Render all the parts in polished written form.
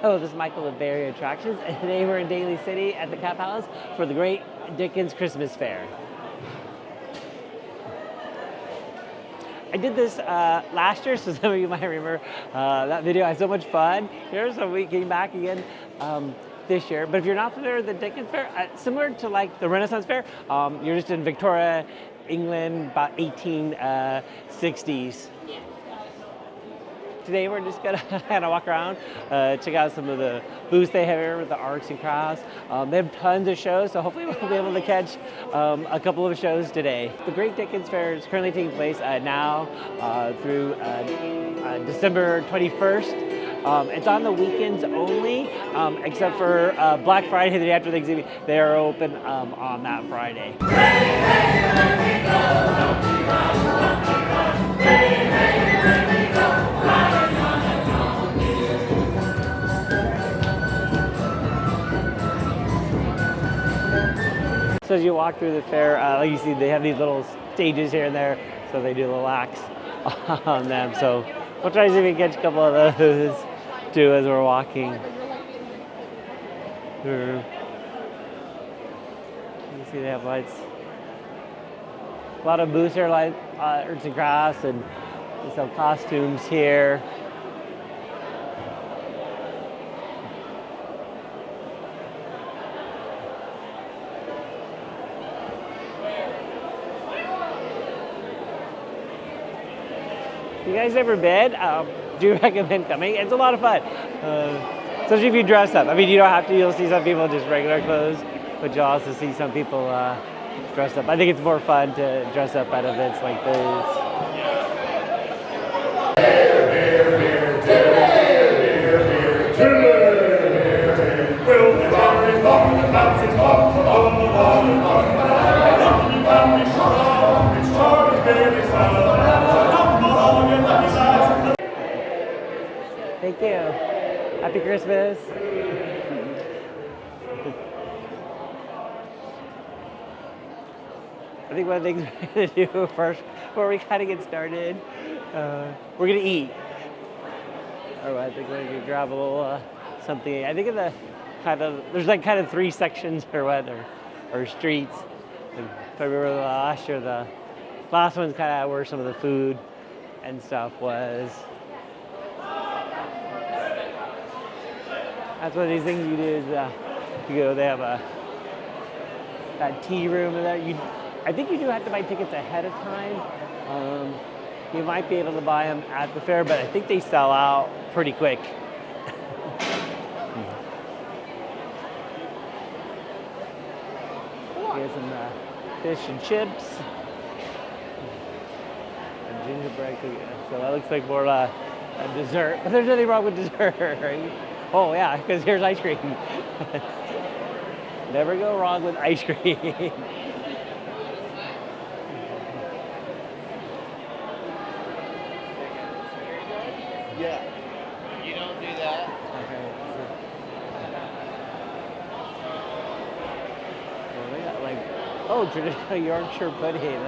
Hello, this is Michael of Bay Area Attractions, and today we're in Daly City at the Cap Palace for the Great Dickens Christmas Fair. I did this last year, so some of you might remember that video. I had so much fun here, so we came back again this year. But if you're not familiar with the Dickens Fair, similar to like the Renaissance Fair, you're just in Victorian England, about 1860s. Today we're just gonna kind of walk around, check out some of the booths they have here with the arts and crafts. They have tons of shows, so hopefully we'll be able to catch a couple of shows today. The Great Dickens Fair is currently taking place now through December 21st. It's on the weekends only, except for Black Friday, the day after Thanksgiving. They are open on that Friday. So as you walk through the fair, like you see, they have these little stages here and there, so they do little acts on them. So we'll try to see if we can catch a couple of those too as we're walking through. You see they have lights. A lot of booths here, like arts and crafts, and they sell costumes here. If you guys ever been, do recommend coming. It's a lot of fun, especially if you dress up. I mean, you don't have to. You'll see some people in just regular clothes, but you'll also see some people dressed up. I think it's more fun to dress up at events like this. Thank you. Happy Christmas. I think one of the things we're going to do first, before we kind of get started, we're going to eat. Or I think we're going to grab a little something. I think in the there's like kind of three sections or streets. And if I remember last year, the last one's kind of where some of the food and stuff was. That's one of these things you do is you go. They have that tea room in there. I think you do have to buy tickets ahead of time. You might be able to buy them at the fair, but I think they sell out pretty quick. Here's some fish and chips, and gingerbread cookie. So that looks like more a dessert, but there's nothing wrong with dessert, right? Oh yeah, because here's ice cream. Never go wrong with ice cream. Yeah. You don't do that. Okay. Well, they got like, traditional Yorkshire pudding.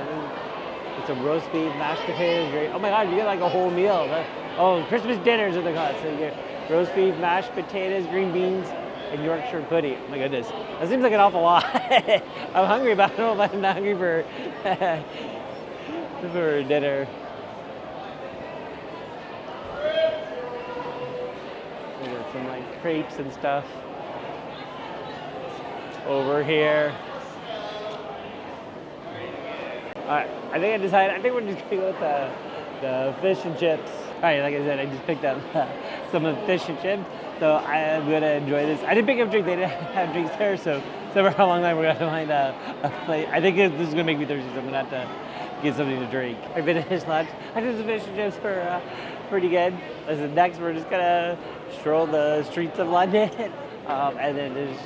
It's a roast beef, mashed potatoes. Oh my God, you get like a whole meal. Christmas dinners are the cost. So you get roast beef, mashed potatoes, green beans, and Yorkshire pudding. Oh my goodness, that seems like an awful lot. I'm hungry, but I don't know if I'm not hungry for for dinner. We got some like crepes and stuff over here. All right, I think we're just gonna go with the fish and chips. All right, like I said, I just picked up some of the fish and chips, so I'm gonna enjoy this. I didn't pick up a drink; they didn't have drinks there, so for a long time we're gonna find a plate. I think this is gonna make me thirsty, so I'm gonna have to get something to drink. I finished lunch. I think the fish and chips were pretty good. Listen, next we're just gonna stroll the streets of London, and then just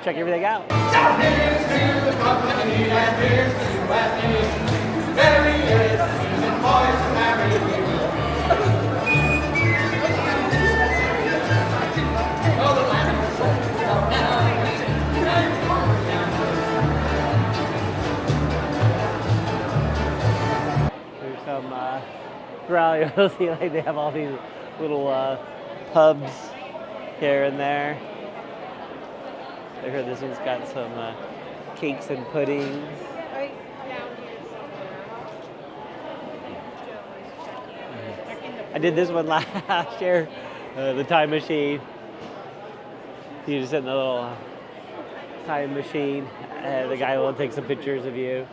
check everything out. Here's to the company, and here's to Anthony. Merry is the season, boys, and merry we will be. Oh, the land of the soul, There's some throughout, you'll see like they have all these little pubs here and there. I heard this one's got some cakes and puddings. I did this one last year, the time machine. You just sit in the little time machine, and the guy will take some pictures of you,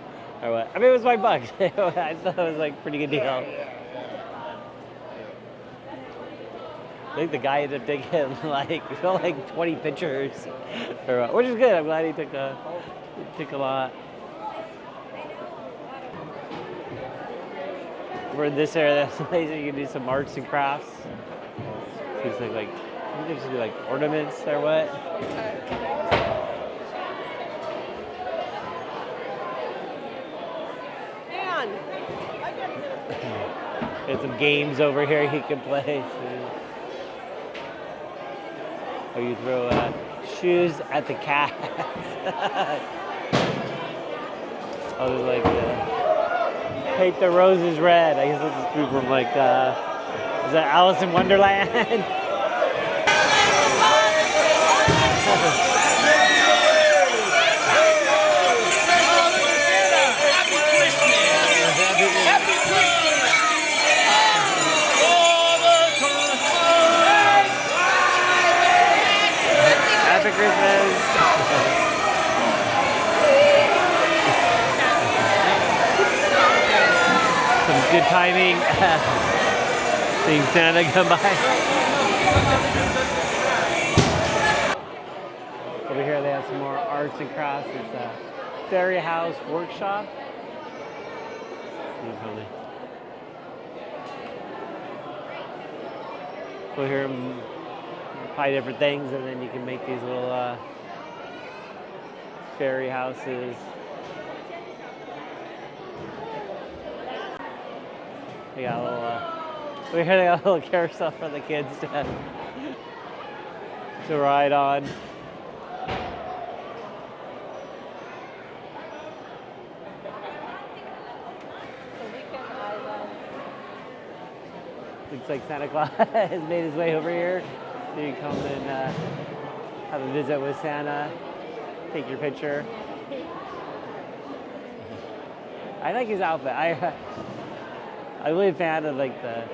or what. I mean, it was $5. I thought it was like a pretty good deal. I think the guy ended up taking like 20 pictures, or what, which is good. I'm glad he took a lot. We're in this area. That's a place that you can do some arts and crafts. Things like I think they just do like ornaments or what. There's some games over here you can play. Or you throw shoes at the cats. Oh, there's like paint the roses red. I guess this is people from like, is that Alice in Wonderland? Happy Christmas. Some good timing. Seeing Santa come by. Over here they have some more arts and crafts. It's a Fairy House workshop. We'll hear them buy different things, and then you can make these little fairy houses. They got a little, over here they got a little carousel for the kids to ride on. Looks like Santa Claus has made his way over here. So you come and have a visit with Santa, take your picture. I like his outfit. I'm really a fan of like the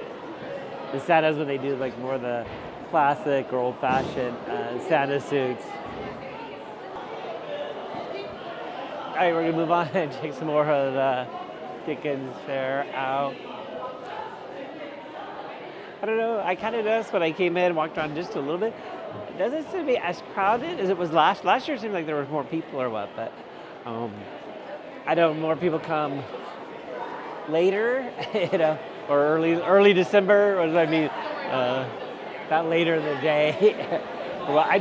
Santas when they do like more of the classic or old-fashioned Santa suits. All right, we're gonna move on and check some more of the Dickens Fair out. I don't know, I kind of noticed when I came in, walked around just a little bit, it doesn't seem to be as crowded as it was last year. It seemed like there was more people or what, but I know more people come later, you know, or early December, what does that mean? Not later in the day. Well, I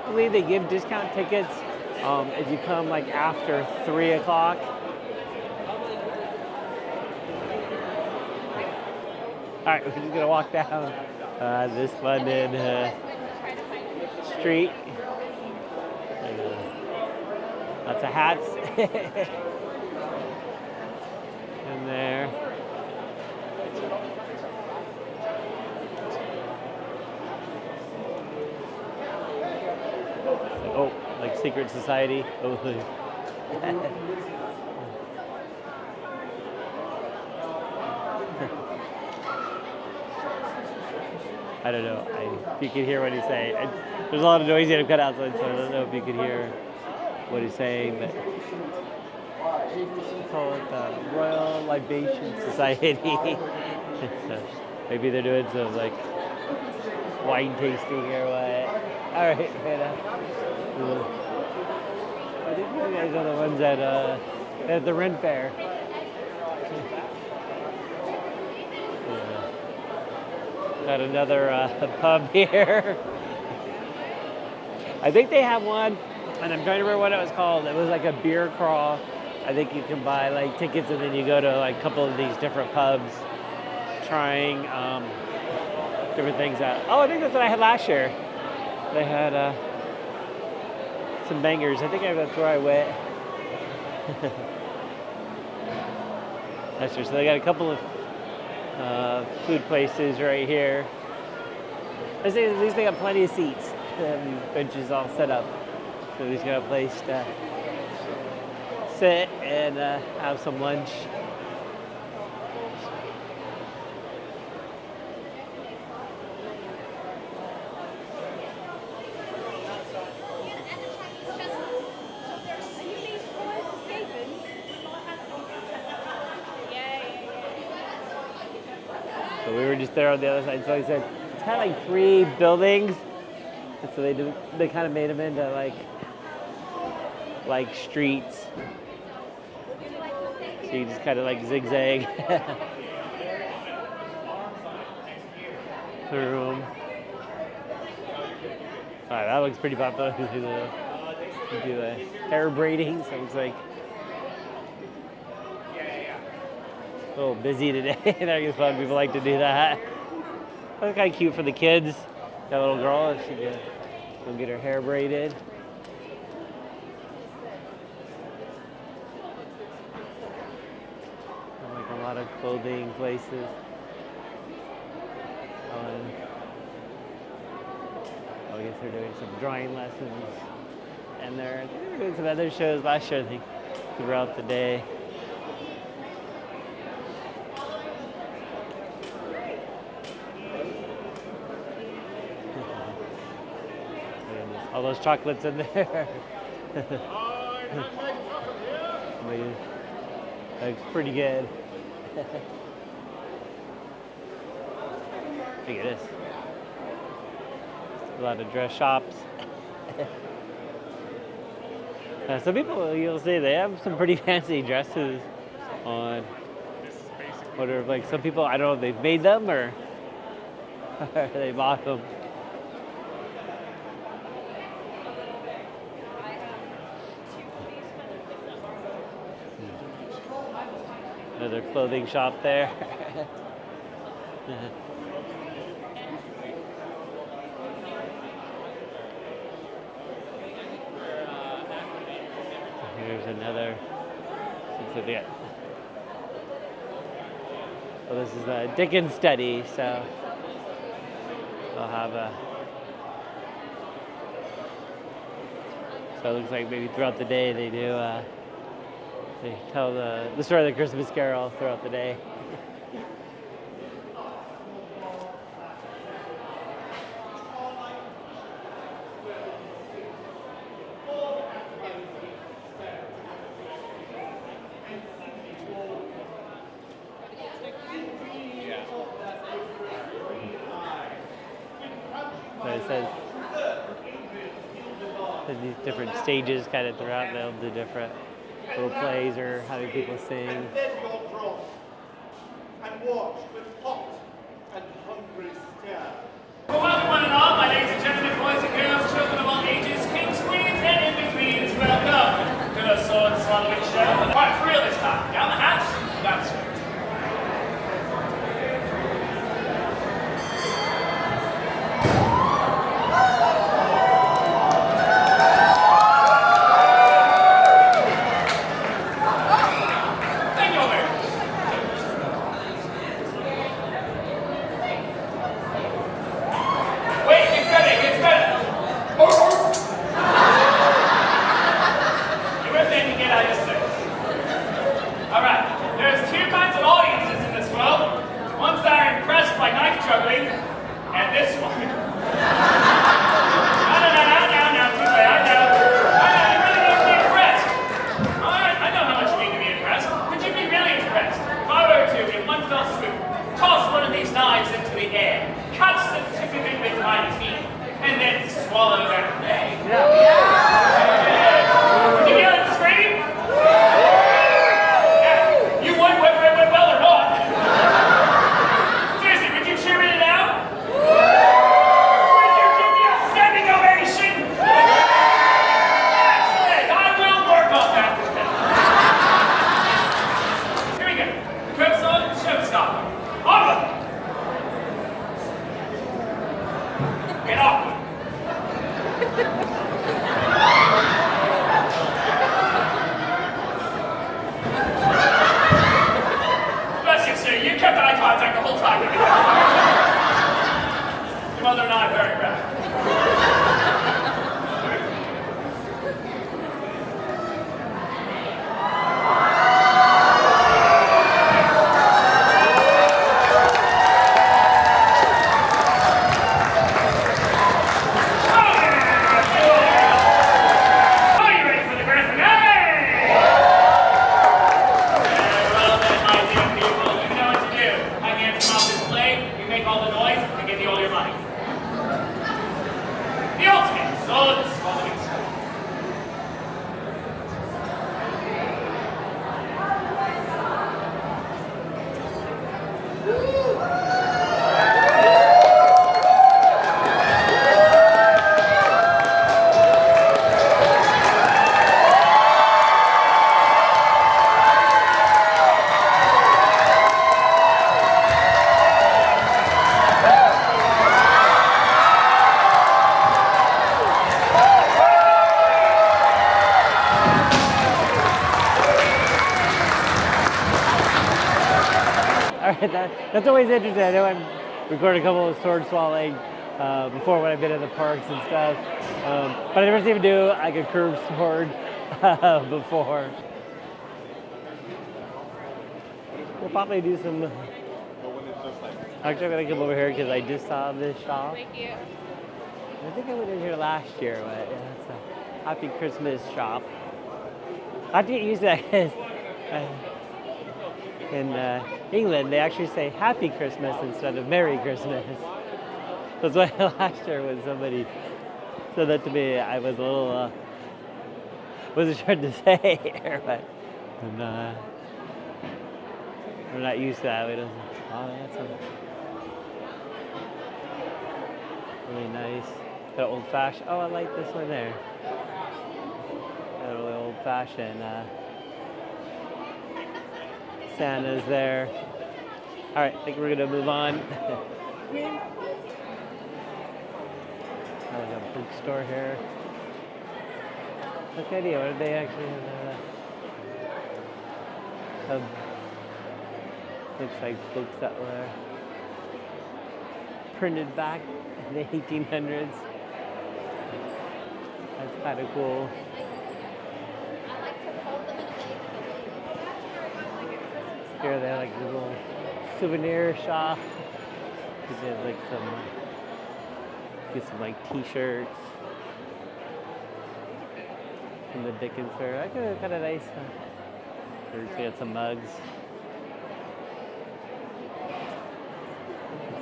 believe they give discount tickets if you come like after 3 o'clock. All right, we're just gonna walk down this London street. Lots of hats in there. Oh, like secret society. Oh. I don't know. If you can hear what he's saying. There's a lot of noise I've got outside, so I don't know if you could hear what he's saying. But it's called the Royal Libation Society. So maybe they're doing some like wine tasting or what. All right, I think you guys are the ones at the Ren Fair. Got another pub here. I think they have one, and I'm trying to remember what it was called. It was like a beer crawl. I think you can buy like tickets, and then you go to like a couple of these different pubs, trying different things out. Oh, I think that's what I had last year. They had some bangers. I think that's where I went. Last year, so they got a couple of food places right here. At least they got plenty of seats, benches all set up. So we just got a place to sit and have some lunch. So we were just there on the other side. So like I said, it's kind of like 3 buildings. And so they kind of made them into like streets. So you just kind of like zigzag through them. All right, that looks pretty popular. We do the hair braiding, so it looks like a little busy today. I guess a lot of people like to do that. That's kind of cute for the kids. That little girl, if she could go get her hair braided. Like a lot of clothing places. I guess they're doing some drawing lessons. And they were doing some other shows last year, I think, throughout the day. All those chocolates in there. Looks pretty good. Look at this. A lot of dress shops. Some people, you'll see, they have some pretty fancy dresses on. Wonder if, like, some people, I don't know if they've made them or they bought them. Another clothing shop there. Here's another. Well, this is a Dickens study, so they'll have a. So it looks like maybe throughout the day they do. They tell the story of the Christmas Carol throughout the day. So it says there's these different stages kind of throughout. They'll do different little plays or having people sing. And then your drum, and watch with hot and hungry stare. Well, welcome one and all, my ladies and gentlemen, boys and girls, children of all ages, kings, queens, and in-betweens, welcome to the sword swallowing show. Part 3 of this time. Down the hatch, that's right. Your mother and I are following show. That's always interesting. I know I've recorded a couple of sword swallowing before when I've been in the parks and stuff, but I never seen him do like a curved sword before. We'll probably do some. Actually, I'm gonna come over here because I just saw this shop. Thank you. I think I went in here last year, but yeah, it's a Happy Christmas shop. I have to get used to that because in England, they actually say Happy Christmas instead of Merry Christmas. That's why last year when somebody said that to me, I was a little, wasn't sure to say here, but we're not used to that. We don't, oh, that's really nice. Got old fashioned, oh, I like this one there. Got a really old fashioned. Santa's there. All right, I think we're gonna move on. There's a bookstore here. What's the idea? What did they actually have? Looks like books that were printed back in the 1800s. That's kind of cool. Here they have like a little souvenir shop. They have like some like t-shirts from the Dickens Fair. I think kind of nice. We got some mugs,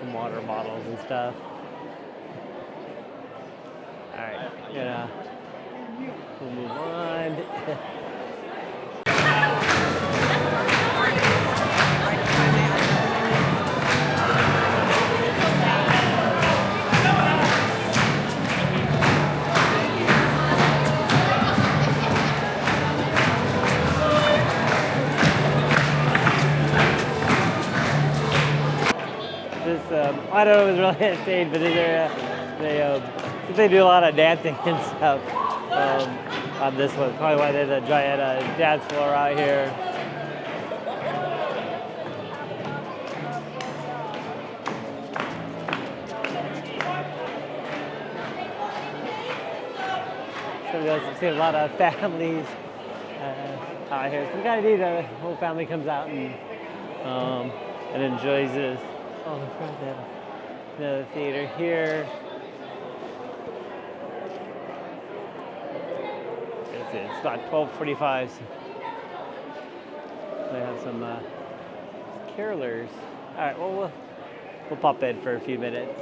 some water bottles and stuff. All right, we'll move on. I don't know if it's really a stage, but they do a lot of dancing and stuff on this one. Probably why there's a giant dance floor out here. So we've seen a lot of families out here. So we kind of need the whole family comes out and enjoys this. Oh, in front of the theater here. It's about 12:45. So they have some carolers. All right, well, we'll pop in for a few minutes.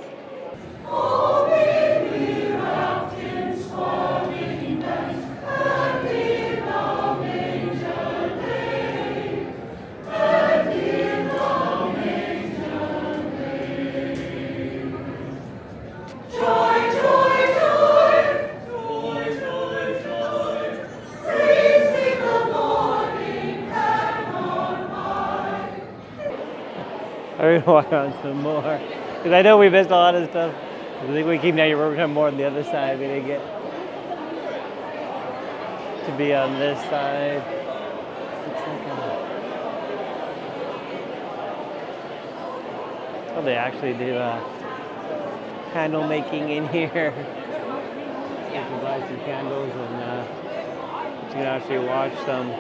We're gonna walk around some more because I know we missed a lot of stuff. I think we keep now you're working more on the other side. We didn't get to be on this side. Looks like oh, they actually do candle making in here. You can buy some candles and you can actually watch them.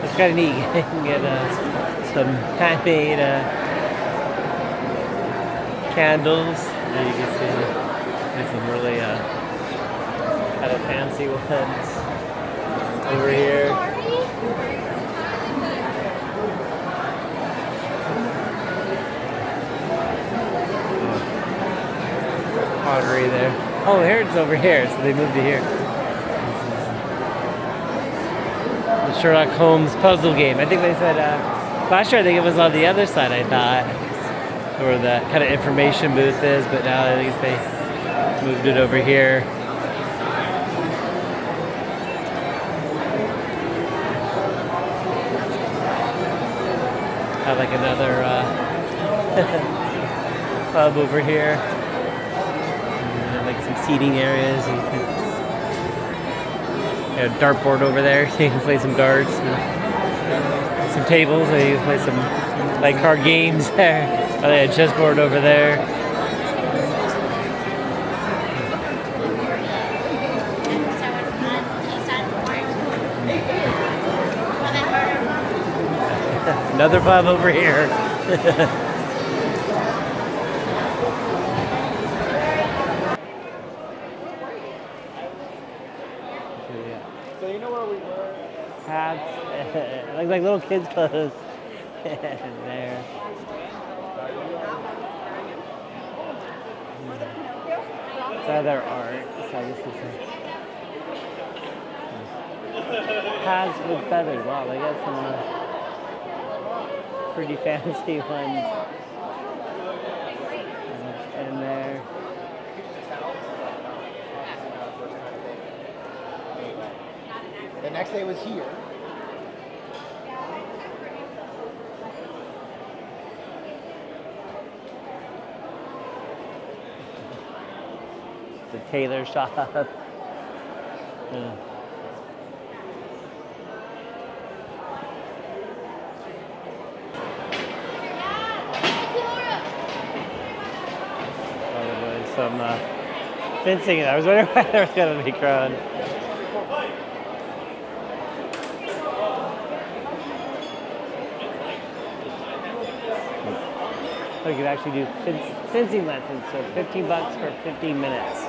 It's kind of neat. You can get some handmade candles. And you can see there's some really kind of fancy ones. over here. Pottery there. Oh, Herod's over here, so they moved to here. The Sherlock Holmes puzzle game. I think they said last year. I think it was on the other side. I thought, where the kind of information booth is, but now I think they moved it over here. Have like another pub over here. And like some seating areas. And a dartboard over there, so you can play some darts. And some tables, so you can play some like card games there. Oh, they had a chessboard over there. Another pub over here. So you know where we were? Hats, like little kids' clothes. There. It's other art. So this is hats with feathers. Wow, they got some pretty fancy ones. And there. The next day was here. The tailor shop. Yeah. Some fencing. I was wondering why there was going to be crowd. We could actually do fencing lessons, so $15 for 15 minutes.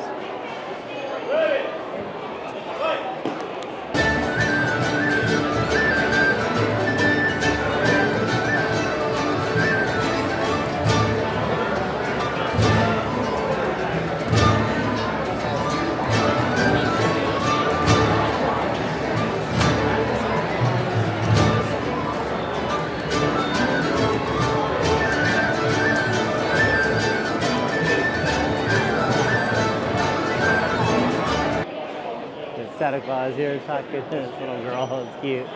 Santa Claus here talking to this little girl. It's cute.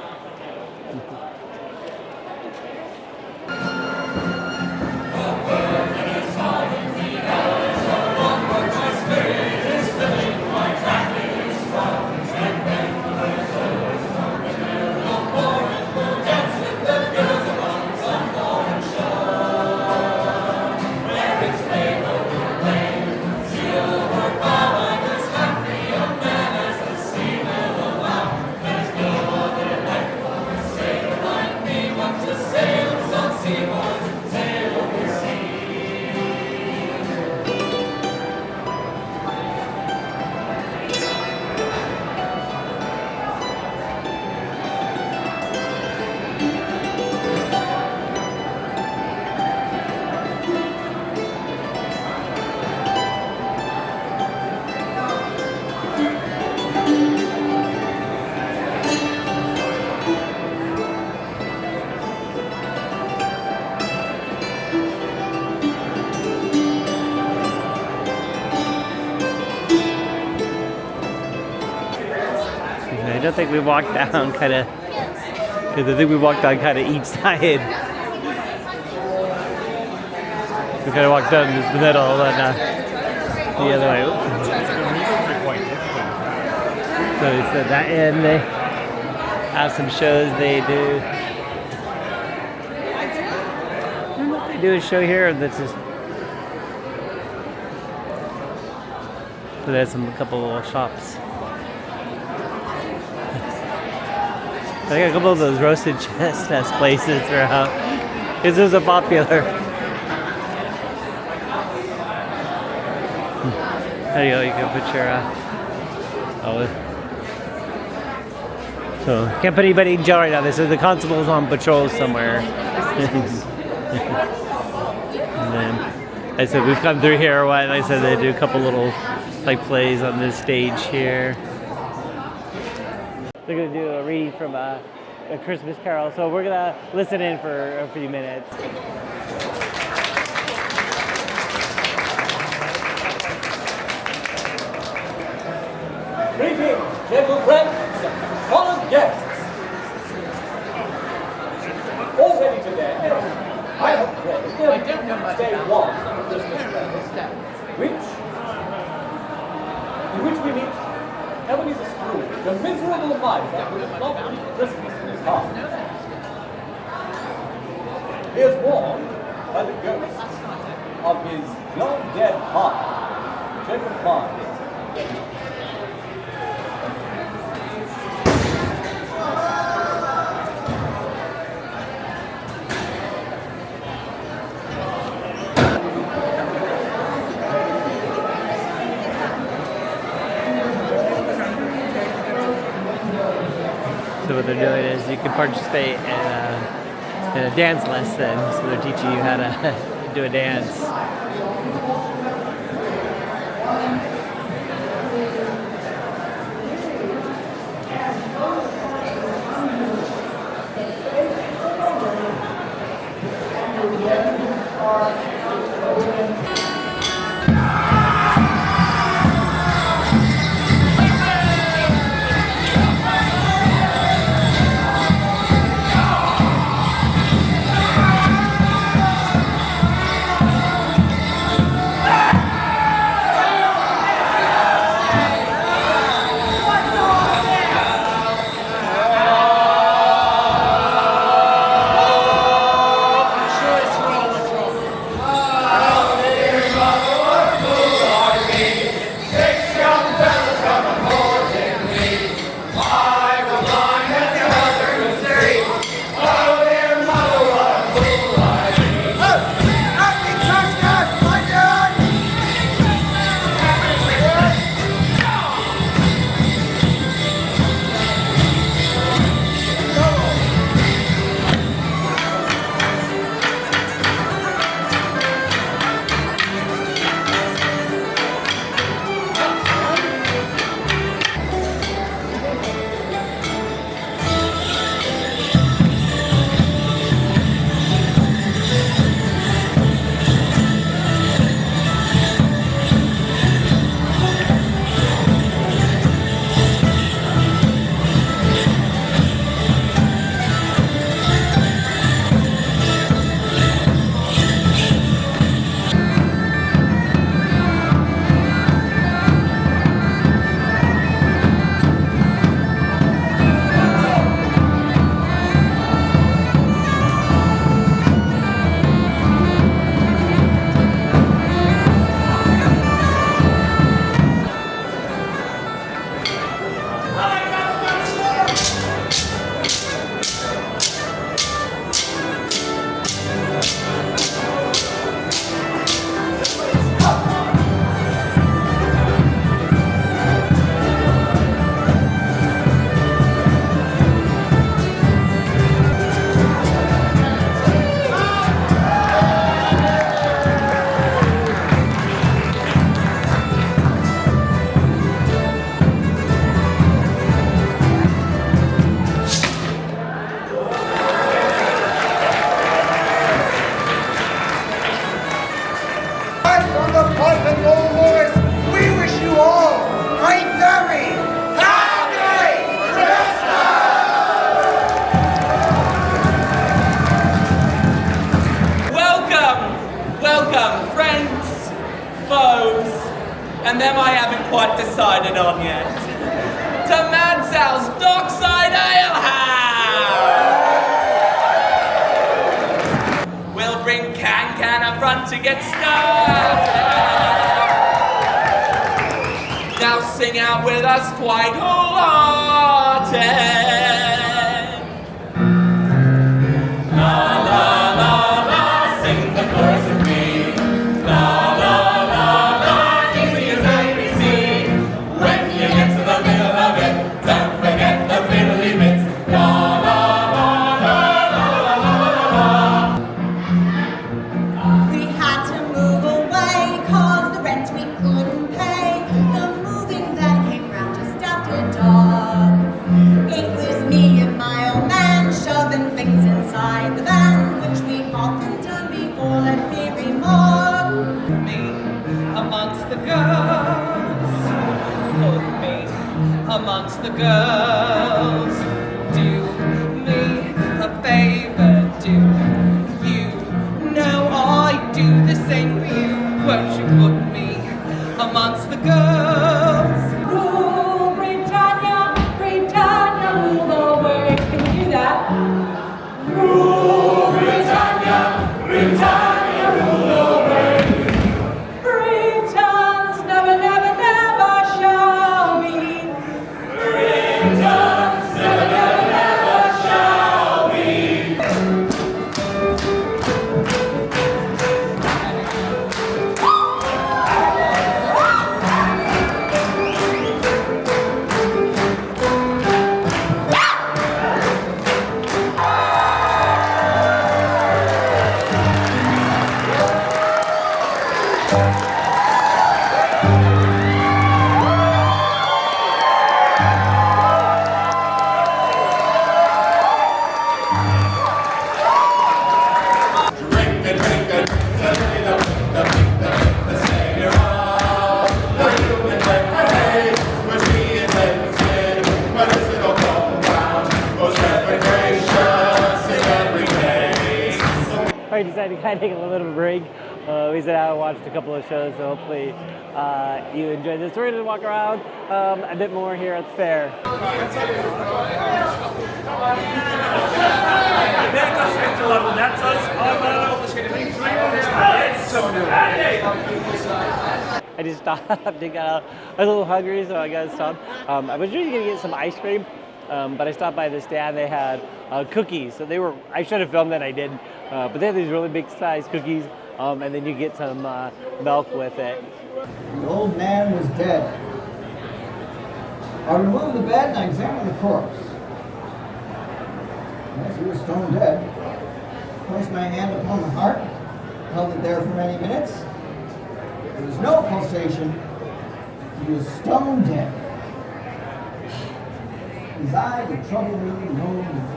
I don't think we walked down kind of, because I think we walked on kind of each side. We kind of walked down the middle and the other way. So he said that, and they have some shows they do. I don't know if they do a show here that's just. So there's a couple little shops. I got a couple of those roasted chestnuts places throughout. Because those are popular. There you go, you can put your So can't put anybody in jail right now. They said the constable's on patrol somewhere. And then I said we've come through here or what? And I said they do a couple little like plays on this stage here. They're gonna do a read from a Christmas Carol, so we're gonna listen in for a few minutes. Greetings, gentle friends, honored guests. All ready today. I have read day one of the Christmas Fair, in which we meet Ebenezer Scrooge, the miserable miser who does not keep Christmas in his heart. He is warned by the ghosts of his long-dead father, Jacob Marley. So what they're doing is you can participate in a dance lesson. So they're teaching you how to do a dance. and them I haven't quite decided on yet. To Mansal's Dockside Ale House! We'll bring Can up front to get started. Now sing out with us quite wholehearted. Don't forget the fiddly bits. the van, which we've often done before, let me remark. Me amongst the girls, put me amongst the girls. Do me a favor, do you know I do the same for you? Won't you put me amongst the girls? Rule Britannia, Britannia, rule the world. Can we do that? Rule Britannia, Britannia, rule the world. Britons never, never, never shall be. Britons never, never, never shall be. I decided to kind of take a little bit of a break. We sat out and watched a couple of shows, so hopefully you enjoyed this. We're going to walk around a bit more here at the fair. I just stopped and got out. I was a little hungry, so I got to stop. I was really going to get some ice cream, but I stopped by the stand. They had cookies, so they were. I should have filmed that. I didn't, but they had these really big size cookies, and then you get some milk with it. The old man was dead. I removed the bed and I examined the corpse. Yes, he was stone dead. Placed my hand upon the heart, held it there for many minutes. There was no pulsation. He was stone dead. His eye would trouble me no more.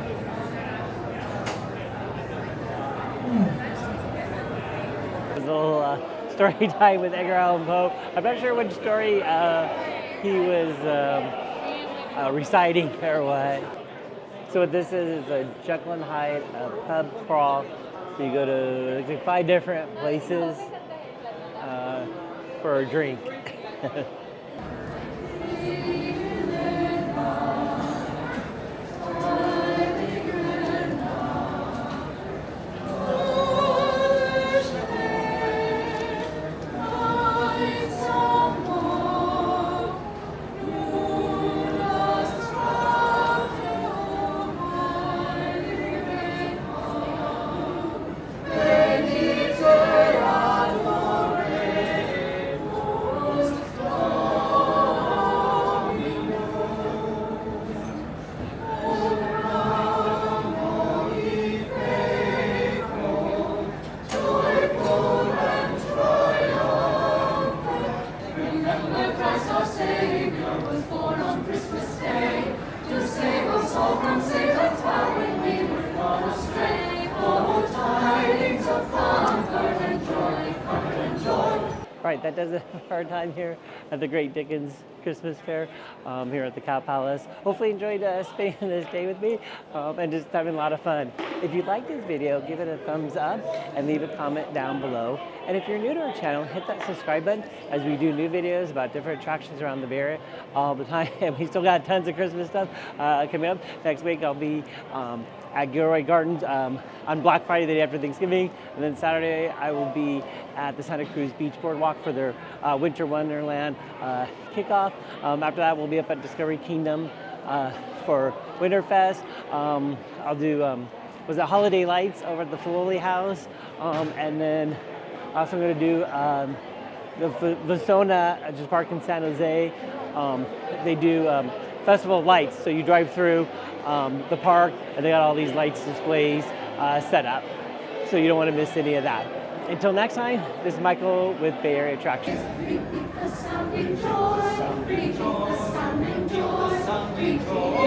It was a little story time with Edgar Allan Poe. I'm not sure which story he was reciting or what. So what this is a Jekyll and Hyde pub crawl. So you go to like 5 different places for a drink. Right, that does it for our time here at the Great Dickens Christmas Fair here at the Cow Palace. Hopefully you enjoyed spending this day with me and just having a lot of fun. If you like this video, give it a thumbs up and leave a comment down below. And if you're new to our channel, hit that subscribe button as we do new videos about different attractions around the Bay Area all the time. And we still got tons of Christmas stuff coming up. Next week I'll be at Gilroy Gardens on Black Friday, the day after Thanksgiving. And then Saturday, I will be at the Santa Cruz Beach Boardwalk for their Winter Wonderland kickoff. After that, we'll be up at Discovery Kingdom for Winterfest. I'll do, was it Holiday Lights over at the Filoli House? And then also I'm gonna do the Vasona, just park in San Jose. They do Festival of Lights, so you drive through the park and they got all these lights displays set up, so you don't want to miss any of that. Until next time, this is Michael with Bay Area Attractions. Rejoice, rejoice, rejoice, rejoice, rejoice.